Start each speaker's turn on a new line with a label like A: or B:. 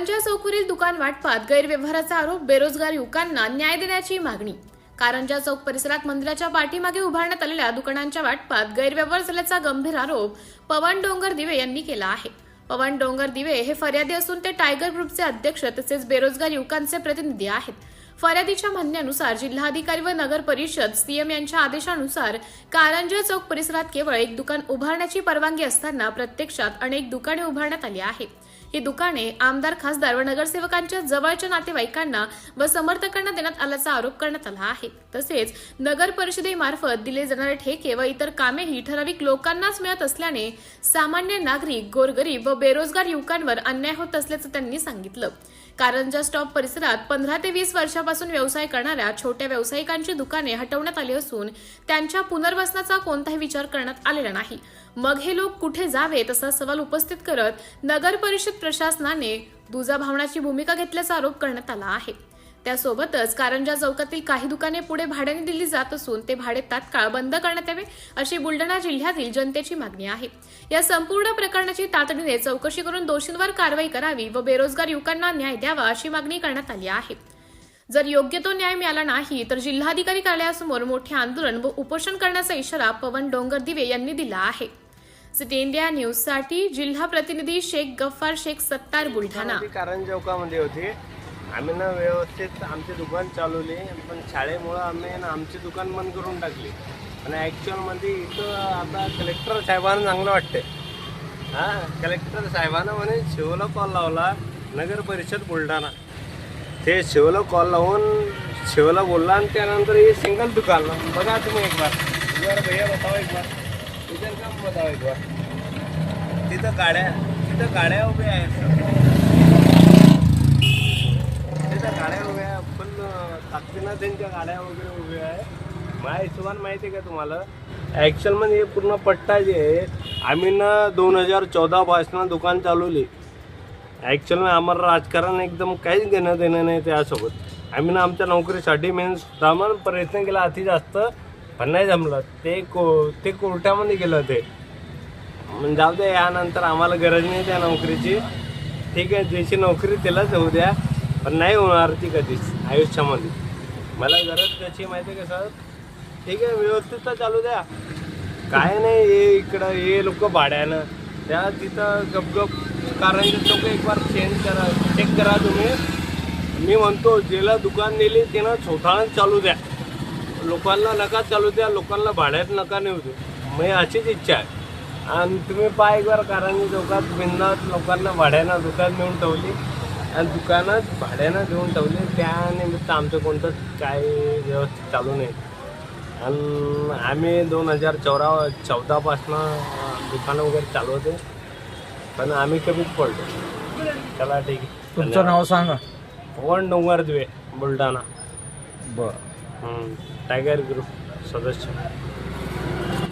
A: कारंजा चौकातील दुकान वाटपात गैरव्यवहाराचा आरोप, बेरोजगार युवकांना न्याय देण्याची मागणी। कारंजा चौक परिसरात मंदिराच्या पाठीमागे उभारण्यात आलेल्या दुकानांच्या वाटपात गैरव्यवहार झाल्याचा गंभीर आरोप पवन डोंगरदिवे यांनी केला आहे। पवन डोंगरदिवे हे फर्यादी असून ते टायगर ग्रुपचे अध्यक्ष तसेच बेरोजगार युवकांचे प्रतिनिधी आहेत। फर्यादीच्या म्हणण्यानुसार जिल्हाधिकारी व नगर परिषद सीएम यांच्या आदेशानुसार कारंजा चौक परिसरात केवळ एक दुकान उभारण्याची परवानगी असताना प्रत्यक्षात अनेक दुकाने उभारण्यात आली आहेत। ही दुकाने आमदार, खासदार व नगरसेवकांच्या जवळच्या नातेवाईकांना व समर्थकांना देण्यात आल्याचा आरोप करण्यात आला आहे। तसेच नगर परिषदेमार्फत दिले जाणारे ठेके व इतर कामेही ठराविक लोकांनाच मिळत असल्याने सामान्य नागरिक, गोरगरीब व बेरोजगार युवकांवर अन्याय होत असल्याचं त्यांनी सांगितलं। कारंजा स्टॉप परिसरात 15 ते 20 वर्षापासून व्यवसाय करणाऱ्या छोट्या व्यावसायिकांची दुकाने हटवण्यात आली असून त्यांच्या पुनर्वसनाचा कोणताही विचार करण्यात आलेला नाही। मग हे लोक कुठे जावेत असा सवाल उपस्थित करत नगर परिषद प्रशासनाने दुजाभावनाची भूमिका घेतल्याचा आरोप करण्यात आला आहे। त्यासोबतच कारंजा चौकातील काही दुकाने पुढे भाड्याने दिली जात असून ते भाडे तात्काळ बंद करण्यात यावे अशी बुलढाणा जिल्ह्यातील जनतेची मागणी आहे। या संपूर्ण प्रकरणाची तातडीने चौकशी करून दोषींवर कारवाई करावी व बेरोजगार युवकांना न्याय द्यावा अशी मागणी करण्यात आली आहे। जर योग्य तो न्याय मिळाला नाही तर जिल्हाधिकारी कार्यालयासमोर मोठे आंदोलन व उपोषण करण्याचा इशारा पवन डोंगरदिवे यांनी दिला आहे। सिटी इंडिया न्यूज साठी जिल्हा प्रतिनिधी शेख गफ्फार शेख सत्तार, बुलढाणा।
B: कारंजा चौकामध्ये होते, आम्ही ना व्यवस्थित आमचे दुकान चालवले, पण शाळेमुळे आम्ही आमचे दुकान बंद करून टाकले। आणि ॲक्च्युअलमध्ये इथं आता कलेक्टर साहेबांना चांगलं वाटते। कलेक्टर साहेबांना म्हणे शिवला कॉल लावला, नगर परिषद बुलढाणा, ते शिवला कॉल लावून शिवला बोलला आणि त्यानंतर हे सिंगल दुकान बघा तुम्ही एक बार भैया बताओ, एक बार इधर काम बताओ, एक बार तिथं गाड्या उभ्या आहेत, गाड्या उभ्या पण ताकदीनं त्यांच्या गाड्या वगैरे उभ्या आहे। माझ्या हिशोबाने माहिती आहे का तुम्हाला, ॲक्च्युअलमध्ये हे पूर्ण पट्टा जे आहे आम्ही ना 2014 पासून दुकान चालवली। ॲक्च्युअलमध्ये आम्हाला राजकारण एकदम काहीच घेणं देणं नाही त्यासोबत। आम्ही ना आमच्या नोकरीसाठी दामन प्रयत्न केला अति जास्त, पण नाही जमलं। ते कोर्टामध्ये गेलं ते, म्हणजे जाऊ द्या, यानंतर आम्हाला गरज नाही त्या नोकरीची। ठीक आहे, ज्याची नोकरी त्यालाच होऊ द्या, पण नाही होणार ती कधीच आयुष्यामध्ये। मला गरज त्याची माहिती आहे का सर? ठीक आहे, व्यवस्थित तर चालू द्या, काय नाही। हे इकडं हे लोक भाड्यानं त्या तिथं गपगप कारंजा चौक एक बार चेक करा तुम्ही। मी म्हणतो ज्याला दुकान दिली त्यानं स्वतःच चालू द्या, लोकांना नका चालू द्या, लोकांना भाड्यात नका नेऊ दे, मी अशीच इच्छा आहे। आणि तुम्ही पाय एक बार कारंजा चौकात बिंदास लोकांना भाड्यानं दुकान देऊन ठेवली आणि दुकानात भाड्यानं देऊन ठेवले, त्यानिमित्त आमचं कोणतंच काय व्यवस्थित चालू नाही। आणि आम्ही 2014 पासून दुकानं वगैरे चालवते, पण आम्ही कमीच पडलो। चला ठीक आहे,
C: तुमचं नाव सांगा।
B: पवन डोंगरदिवे, बुलढाणा।
C: बरं।
B: टायगर ग्रुप सदस्य।